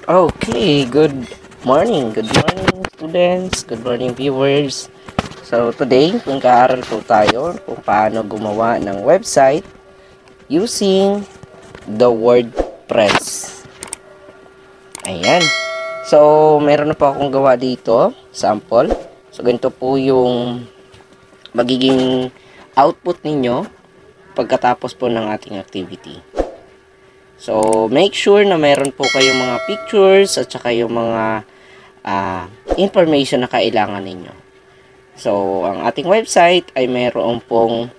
Okay, good morning students, good morning viewers. So today, mag-aaral po tayo kung paano gumawa ng website using the WordPress. Ayan. So, meron na po akong gawa dito, sample. So, ganito po yung magiging output ninyo pagkatapos po ng ating activity. So, make sure na meron po kayong mga pictures at saka yung mga information na kailangan ninyo. So, ang ating website ay meron pong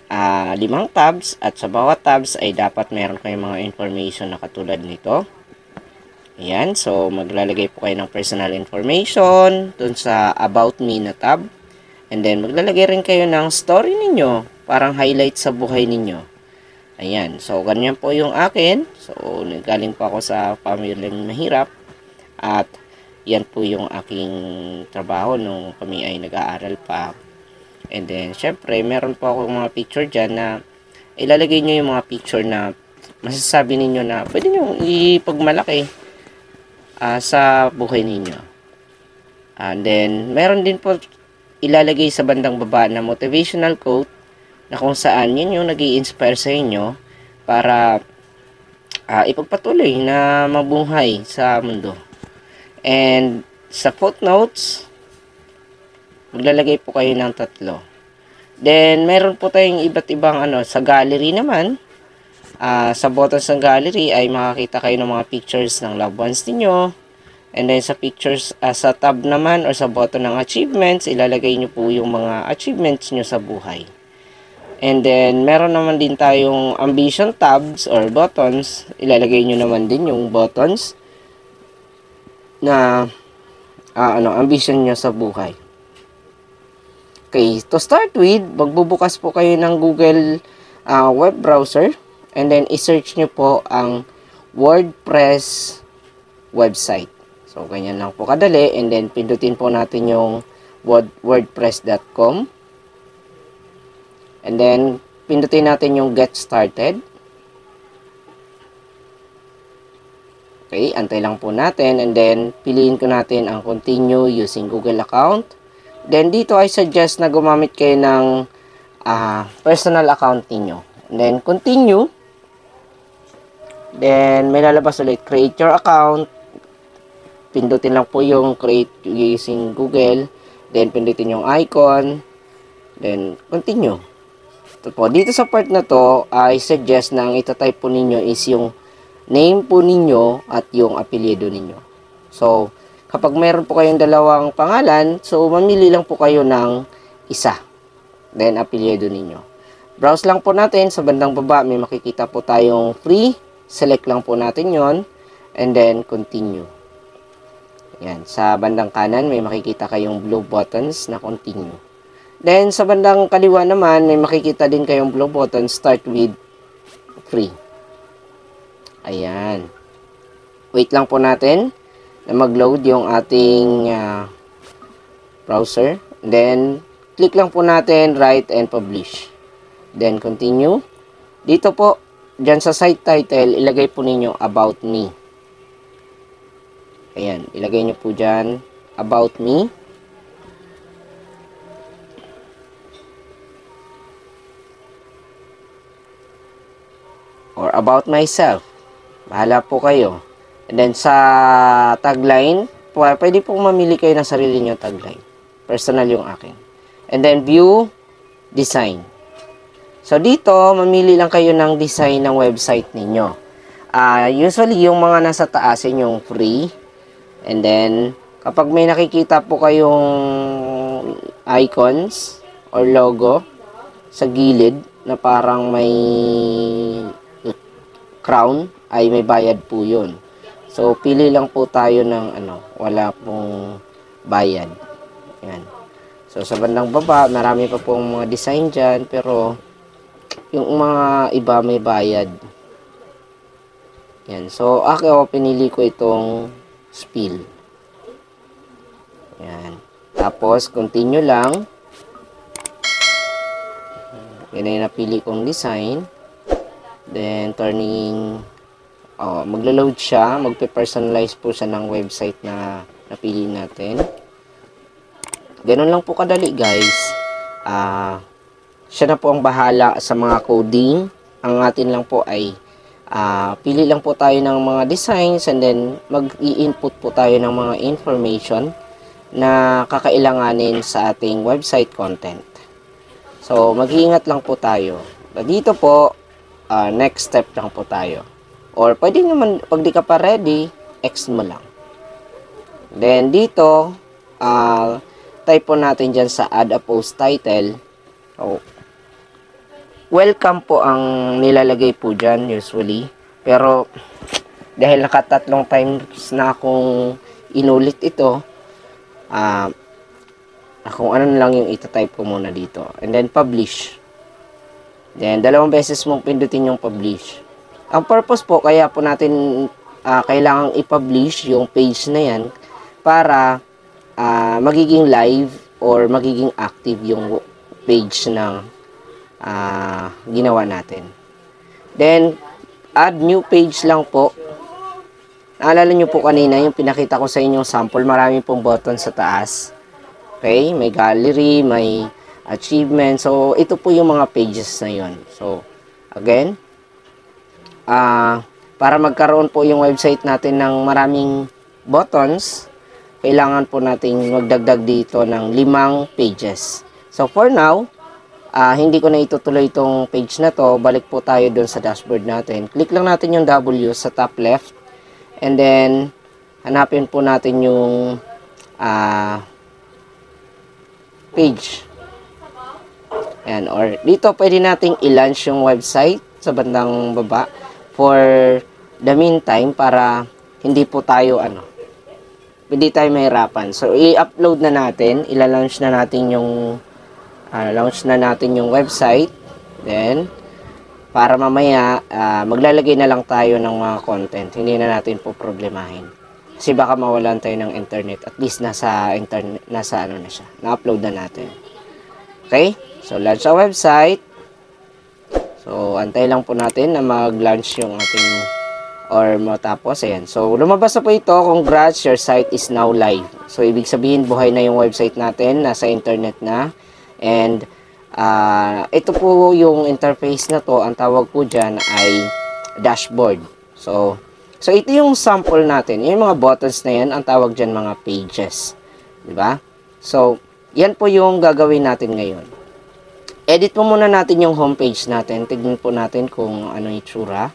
5 tabs at sa bawat tabs ay dapat meron kayong mga information na katulad nito. Ayan, so maglalagay po kayo ng personal information dun sa About Me na tab. And then, maglalagay rin kayo ng story ninyo, parang highlight sa buhay ninyo. Ayan, so ganyan po yung akin. So, nagaling po ako sa pamilyang mahirap. At yan po yung aking trabaho nung kami ay nag-aaral pa. And then, syempre, meron po ako mga picture dyan na ilalagay nyo yung mga picture na masasabi ninyo na pwede nyo ipagmalaki sa buhay ninyo. And then, meron din po ilalagay sa bandang baba na motivational quote na kung saan yun yung nag-i-inspire sa inyo para ipagpatuloy na mabuhay sa mundo. And sa footnotes, maglalagay po kayo ng 3. Then, meron po tayong iba't ibang sa gallery naman. Sa buttons ng gallery ay makakita kayo ng mga pictures ng loved ones niyo. And then sa pictures, sa tab naman or sa button ng achievements, ilalagay nyo po yung mga achievements nyo sa buhay. And then, meron naman din tayong ambition tabs or buttons. Ilalagay nyo naman din yung buttons na ambition nyo sa buhay. Okay, to start with, magbubukas po kayo ng Google web browser. And then, isearch nyo po ang WordPress website. So, ganyan lang po kadali. And then, pindutin po natin yung wordpress.com. And then, pindutin natin yung Get Started. Okay, antay lang po natin. And then, piliin ko natin ang Continue using Google account. Then, dito I suggest na gumamit kayo ng personal account niyo. And then, Continue. Then, may lalabas ulit, Create your account. Pindutin lang po yung Create using Google. Then, pindutin yung icon. Then, Continue. Ito po, dito sa part na to, I suggest na ang itatype po ninyo is yung name po ninyo at yung apelyido ninyo. So, kapag meron po kayong dalawang pangalan, so mamili lang po kayo ng isa. Then, apelyido ninyo. Browse lang po natin. Sa bandang baba, may makikita po tayong free. Select lang po natin yon. And then, continue. Yan. Sa bandang kanan, may makikita kayong blue buttons na continue. Then, sa bandang kaliwa naman, may makikita din kayong blue button, start with free. Ayan. Wait lang po natin na mag-load yung ating browser. Then, click lang po natin, write and publish. Then, continue. Dito po, dyan sa site title, ilagay po ninyo About Me. Ayan, ilagay nyo po dyan, About Me. Or about myself. Bahala po kayo. And then sa tagline, pwede po mamili kayo ng sarili nyo tagline. Personal yung akin. And then view, design. So dito, mamili lang kayo ng design ng website ninyo. Usually yung mga nasa taas yung free. And then kapag may nakikita po kayong icons or logo sa gilid na parang may crown, ay may bayad po yun. So, pili lang po tayo ng wala pong bayad. Yan. So, sa bandang baba, marami pa pong mga design dyan, pero yung mga iba may bayad. Yan. So, ako, pinili ko itong spill. Yan. Tapos, continue lang. Yan ay napili kong design. Then, turning maglo-load siya, magpe-personalize po siya ng website na napili natin. Ganun lang po kadali, guys. Siya na po ang bahala sa mga coding. Ang atin lang po ay pili lang po tayo ng mga designs and then mag-i-input po tayo ng mga information na kakailanganin sa ating website content. So, mag-iingat lang po tayo. Dito po, next step lang po tayo. Or pwede naman, pag di ka pa ready, X mo lang. Then, dito, type po natin dyan sa add a post title. Welcome po ang nilalagay po dyan usually. Pero dahil nakatatlong times na akong inulit ito, kung ano lang yung itatype ko muna dito. And then publish. Then dalawang beses mong pindutin yung publish. Ang purpose po, kaya po natin kailangang i-publish yung page na yan para magiging live or magiging active yung page ng ginawa natin. Then, add new page lang po. Naalala nyo po kanina yung pinakita ko sa inyong sample, marami pong button sa taas. Okay, may gallery, may achievement. So, ito po yung mga pages na yun. So, again, para magkaroon po yung website natin ng maraming buttons, kailangan po nating magdagdag dito ng 5 pages. So, for now, hindi ko na itutuloy itong page na to. Balik po tayo dun sa dashboard natin. Click lang natin yung W sa top left. And then, hanapin po natin yung page. Ayan. Or dito, pwede nating i-launch yung website sa bandang baba for the meantime para hindi po tayo hindi tayo mahirapan. So, i-upload na natin. Ila-launch na natin yung launch na natin yung website. Then, para mamaya, maglalagay na lang tayo ng mga content. Hindi na natin po problemahin. Kasi baka mawalan tayo ng internet. At least nasa internet, na siya. Na-upload na natin. Okay? So, launch our website. So, antay lang po natin na mag-launch yung ating or matapos. Ayan. So, lumabas na po ito. Congrats, your site is now live. So, ibig sabihin, buhay na yung website natin. Nasa internet na. And ito po yung interface na to, ang tawag po dyan ay dashboard. So ito yung sample natin. Yung mga buttons na yan, ang tawag dyan mga pages. Diba? So, yan po yung gagawin natin ngayon. Edit po muna natin yung homepage natin. Tignan po natin kung ano yung itsura.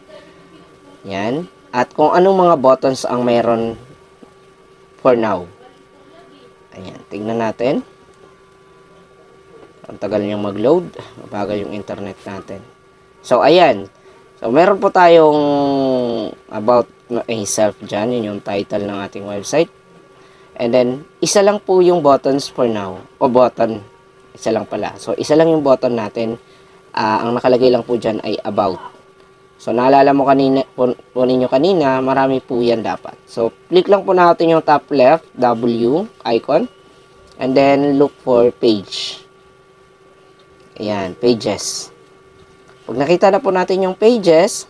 Yan. At kung anong mga buttons ang meron for now. Ayan. Tignan natin. Ang tagal niyang mag-load. Mabagal yung internet natin. So, ayan. So, meron po tayong about myself dyan. Yun yung title ng ating website. And then, isa lang po yung buttons for now. O button. Isa lang pala. So, isa lang yung button natin. Ang nakalagay lang po dyan ay about. So, naalala mo kanina, po ninyo kanina, marami po yan dapat. So, click lang po natin yung top left, W icon. And then, look for page. Ayan, pages. Pag nakita na po natin yung pages,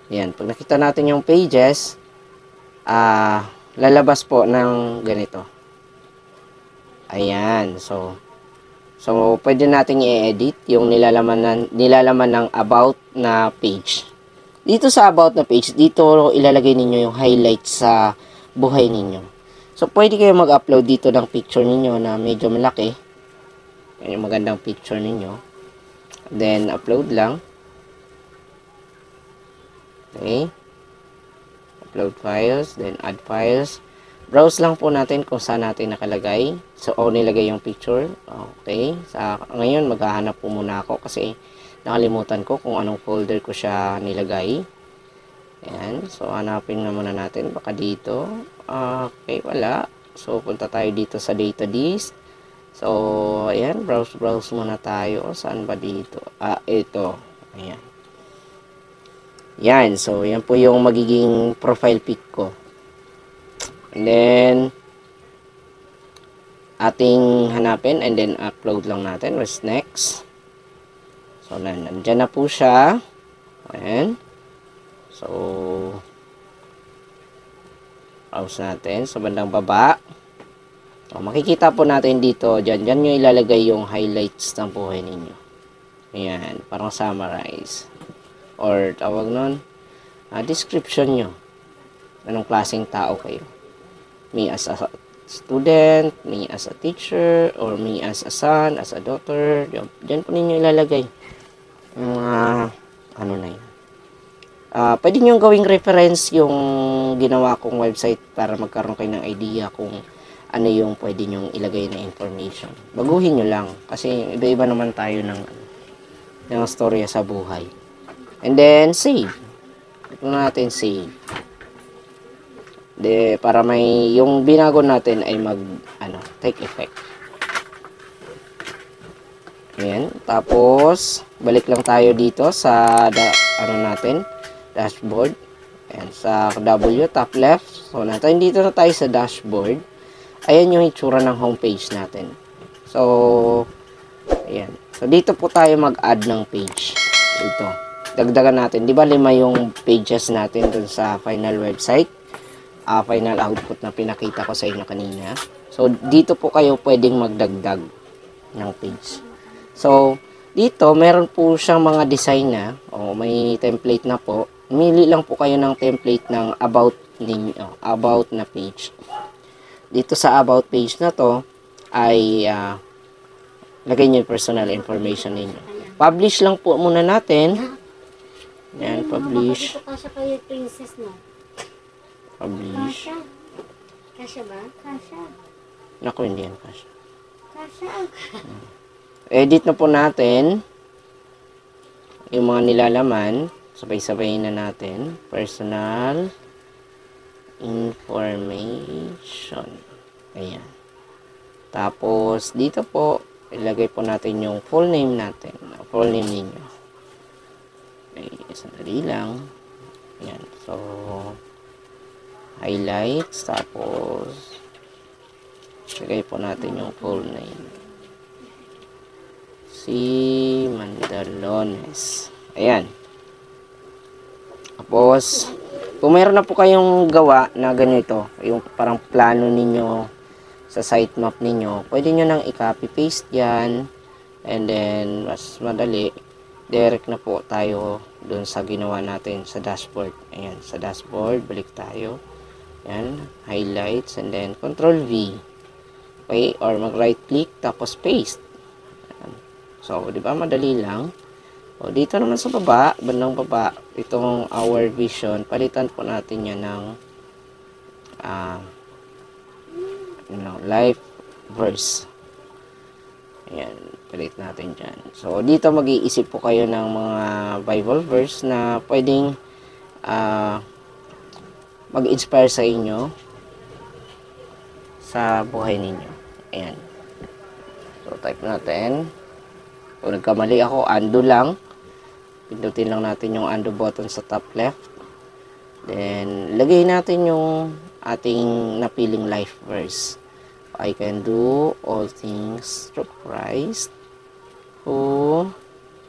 ayan, pag nakita natin yung pages, lalabas po ng ganito. Ayan, so pwede natin i-edit yung nilalaman ng about na page. Dito sa about na page, dito ilalagay ninyo yung highlights sa buhay ninyo. So, pwede kayo mag-upload dito ng picture ninyo na medyo malaki. Yan yung magandang picture ninyo. Then, upload lang. Okay. Upload files. Then, add files. Browse lang po natin kung saan natin nakalagay. So, nilagay yung picture. Okay. Ngayon, maghahanap po muna ako kasi nakalimutan ko kung anong folder ko siya nilagay. Ayan. So, hanapin na muna natin. Baka dito. Okay, wala. So, punta tayo dito sa data disk. So, ayan. Browse muna tayo. Saan ba dito? Ito. Ayan. Yan. So, yan po yung magiging profile pic ko. And then, ating hanapin and then upload lang natin. What's next? So, nandyan na po siya. Ayan. So, browse natin sa bandang baba. O, makikita po natin dito, dyan nyo ilalagay yung highlights ng buhay ninyo. Ayan, parang summarize. Or tawag nun, description nyo. Anong klaseng tao kayo. Me as a student, me as a teacher, or me as a son, as a daughter. Dyan po ninyo ilalagay. Yung ano na yun. Pwede nyo gawing reference yung ginawa kong website para magkaroon kayo ng idea kung ano yung pwede nyo ilagay na information. Baguhin nyo lang. Kasi iba-iba naman tayo ng storya sa buhay. And then, save. Ito natin, save. Para may, yung binago natin ay take effect. Ayan. Tapos, balik lang tayo dito sa, dashboard. Ayan, sa W, top left. So, dito na tayo sa dashboard. Ayan yung itsura ng homepage natin. So, ayan. So, dito po tayo mag-add ng page. Ito. Dagdagan natin. Di ba 5 yung pages natin dun sa final website? Final output na pinakita ko sa inyo kanina. So, dito po kayo pwedeng magdagdag ng page. So, dito, meron po siyang mga design na, may template na po. Mili lang po kayo ng template ng about ninyo, about na page. Dito sa about page na to, ay lagay nyo yung personal information ninyo. Publish lang po muna natin. Yan, publish. Kasha kayo, princess, no? Publish. Kasha ba? Kasha. Naku, hindi yan kasha. Kasha. Edit na po natin yung mga nilalaman. Sabay-sabayin na natin. Personal information. Ayan. Tapos, dito po, ilagay po natin yung full name natin. Full name ninyo. Okay, sandali lang. Ayan. So, highlights. Tapos, ilagay po natin yung full name. Si Mandalones. Ayan. Tapos, kung meron na po kayong gawa na ganito, yung parang plano ninyo sa sitemap ninyo, pwede nyo nang i-copy paste yan. And then, mas madali, direct na po tayo dun sa ginawa natin sa dashboard. Ayan, sa dashboard, balik tayo. Ayan, highlights, and then Control V. Okay, or mag-right click, tapos paste. Ayan. So, di ba, madali lang. O, dito naman sa baba, bandang baba, itong our vision, palitan po natin yan ng life verse. Ayan, palit natin dyan. So, dito mag-iisip po kayo ng mga Bible verse na pwedeng mag-inspire sa inyo sa buhay ninyo. Ayan. So, type natin. Kung nagkamali ako, undo lang. Pindutin lang natin yung undo button sa top left. Then, lagay natin yung ating napiling life verse. I can do all things through Christ who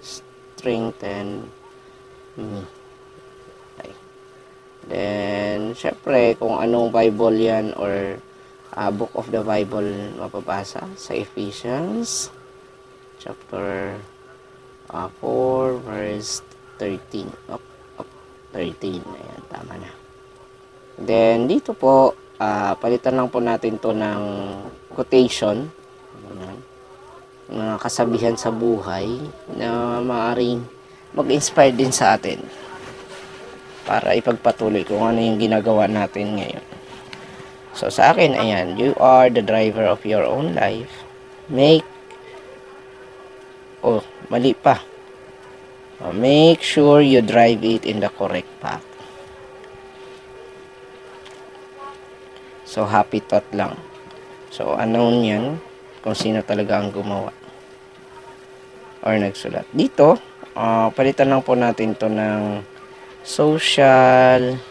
strengthen me. Okay. Then, syempre, kung anong Bible yan or book of the Bible mapabasa sa Ephesians chapter 4 verse 13 up 13. Ayan, tama na. Then, dito po, palitan lang po natin to ng quotation. Ayan. Mga kasabihan sa buhay na maaaring mag-inspire din sa atin para ipagpatuloy kung ano yung ginagawa natin ngayon. So, sa akin, ayan, you are the driver of your own life. Mali pa. Make sure you drive it in the correct path. So, happy thought lang. So, unknown yan kung sino talaga ang gumawa or nagsulat. Dito, palitan lang po natin to ng social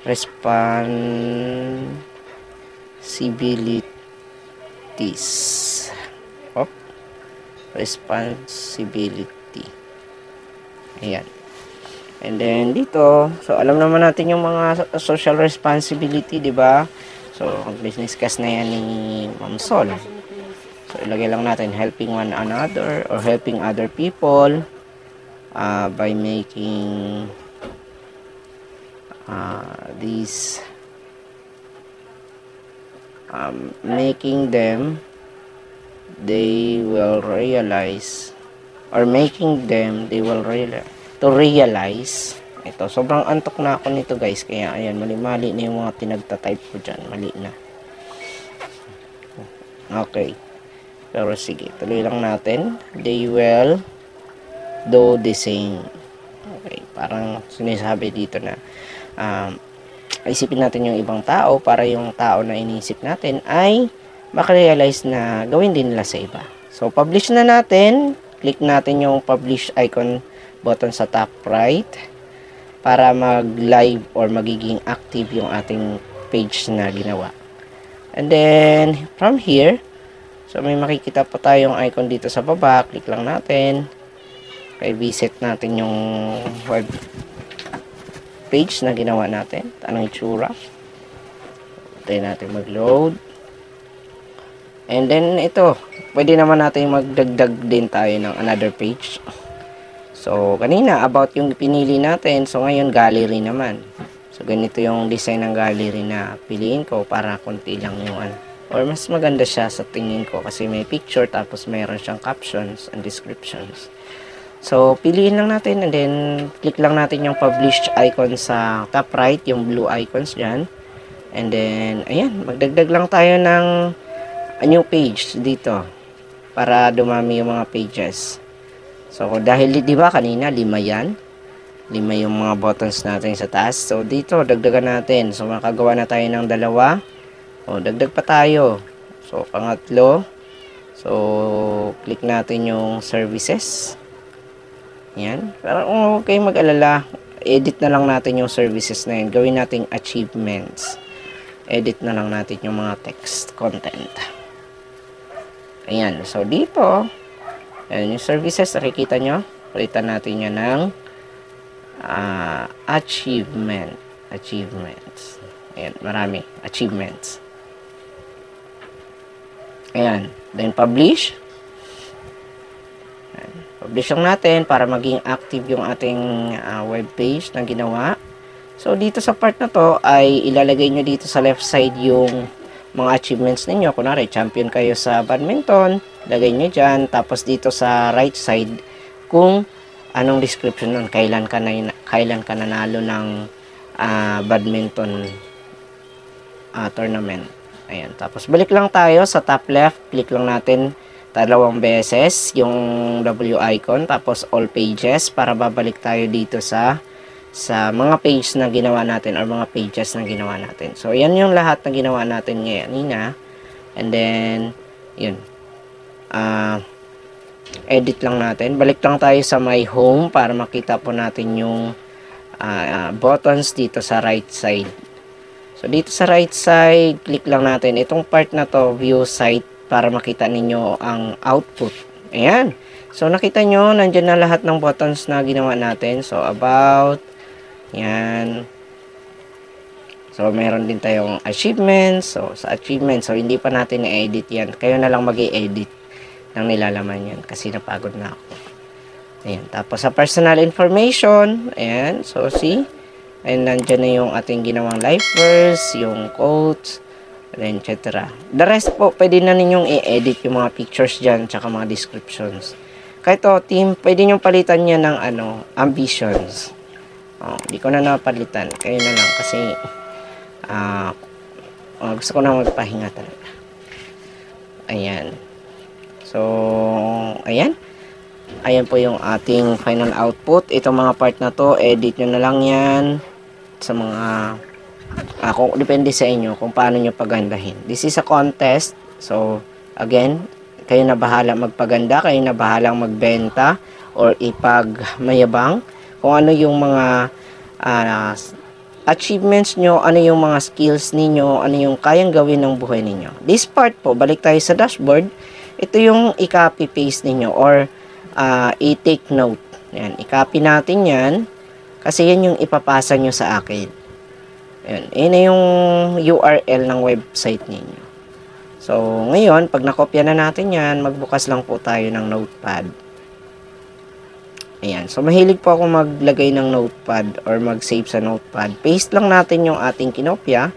responsibilities. Responsibility. Ayan. And then dito, so alam naman natin yung mga social responsibility, di ba? So, business cast na yan ni Ma'am Sol. So, ilagay lang natin helping one another or helping other people by making these making them they will realize or making them they will realize ito, sobrang antok na ako nito guys, kaya ayan, mali-mali na yung mga tinagta-type ko dyan, mali na. Okay, pero sige, tuloy lang natin. They will do the same. Okay, parang sinasabi dito na isipin natin yung ibang tao para yung tao na iniisip natin ay makarealize na gawin din nila sa iba. So, publish na natin. Click natin yung publish icon button sa top right para mag-live or magiging active yung ating page na ginawa. And then, from here, so may makikita pa tayong icon dito sa baba. Click lang natin. Okay, visit natin yung web page na ginawa natin. Anong itsura? Tayo natin mag-load. And then, ito. Pwede naman natin magdagdag din tayo ng another page. So, kanina, about yung pinili natin. So, ngayon, gallery naman. So, ganito yung design ng gallery na piliin ko para konti lang yung or mas maganda siya sa tingin ko kasi may picture tapos mayroon siyang captions and descriptions. So, piliin lang natin and then click lang natin yung published icon sa top right, yung blue icons dyan. And then, ayan, magdagdag lang tayo ng a new page dito para dumami yung mga pages. So, dahil di ba kanina, 5 yan. 5 yung mga buttons natin sa taas. So, dito, dagdagan natin. So, makagawa na tayo ng 2. O, dagdag pa tayo. So, pangatlo. So, click natin yung services. Yan. Pero huwag kayong mag-alala. Edit na lang natin yung services na yun. Gawin natin achievements. Edit na lang natin yung mga text content. Ayan. So, dito, ayan yung services. Nakikita nyo? Palitan natin yan ng achievements. Ayan. Marami. Achievements. Ayan. Then, publish. Ayan. Publish lang natin para maging active yung ating web page na ginawa. So, dito sa part na to ay ilalagay nyo dito sa left side yung mga achievements ninyo. Kunwari, champion kayo sa badminton, lagay nyo dyan. Tapos dito sa right side, kung anong description nun, kailan ka nanalo ng badminton tournament. Ayan. Tapos, balik lang tayo sa top left. Click lang natin 2 beses yung W icon. Tapos, all pages para babalik tayo dito sa mga page na ginawa natin or mga pages na ginawa natin. So, yan yung lahat na ginawa natin ngayon. And then, yun. Edit lang natin. Balik lang tayo sa my home para makita po natin yung buttons dito sa right side. So, dito sa right side, click lang natin. Itong part na to, view site, para makita ninyo ang output. Ayan. So, nakita nyo, nandyan na lahat ng buttons na ginawa natin. So, about, yan. So, meron din tayong achievements. So, sa achievements, so, hindi pa natin na-edit yan. Kayo na lang mag-i-edit ng nilalaman yan kasi napagod na ako. Ayan. Tapos, sa personal information, ayan. So, see? And nandyan na yung ating ginawang life verse, yung quotes, and etc. The rest po, pwede na ninyong i-edit yung mga pictures dyan, tsaka mga descriptions. Kahit to, team, pwede nyong palitan niya ng ambitions. Hindi ko na napalitan. Kayo na lang kasi gusto ko na magpahinga talaga. Ayan. So, ayan. Ayan po yung ating final output. Itong mga part na to, edit nyo na lang yan sa mga kung depende sa inyo kung paano nyo pagandahin. This is a contest. So, again, kayo na bahala magpaganda, kayo na bahalang magbenta or ipagmayabang kung ano yung mga achievements nyo, ano yung mga skills ninyo, ano yung kayang gawin ng buhay ninyo. This part po, balik tayo sa dashboard, ito yung i-copy paste ninyo or i-take note. Yan, i-copy natin yan. Kasi yan yung ipapasa nyo sa akin. Ayan. Yun na yung URL ng website ninyo. So, ngayon, pag nakopya na natin yan, magbukas lang po tayo ng notepad. Ayan. So, mahilig po ako maglagay ng notepad or mag-save sa notepad. Paste lang natin yung ating kinopya.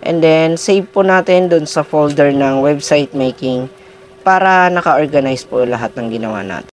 And then, save po natin dun sa folder ng website making para naka-organize po lahat ng ginawa natin.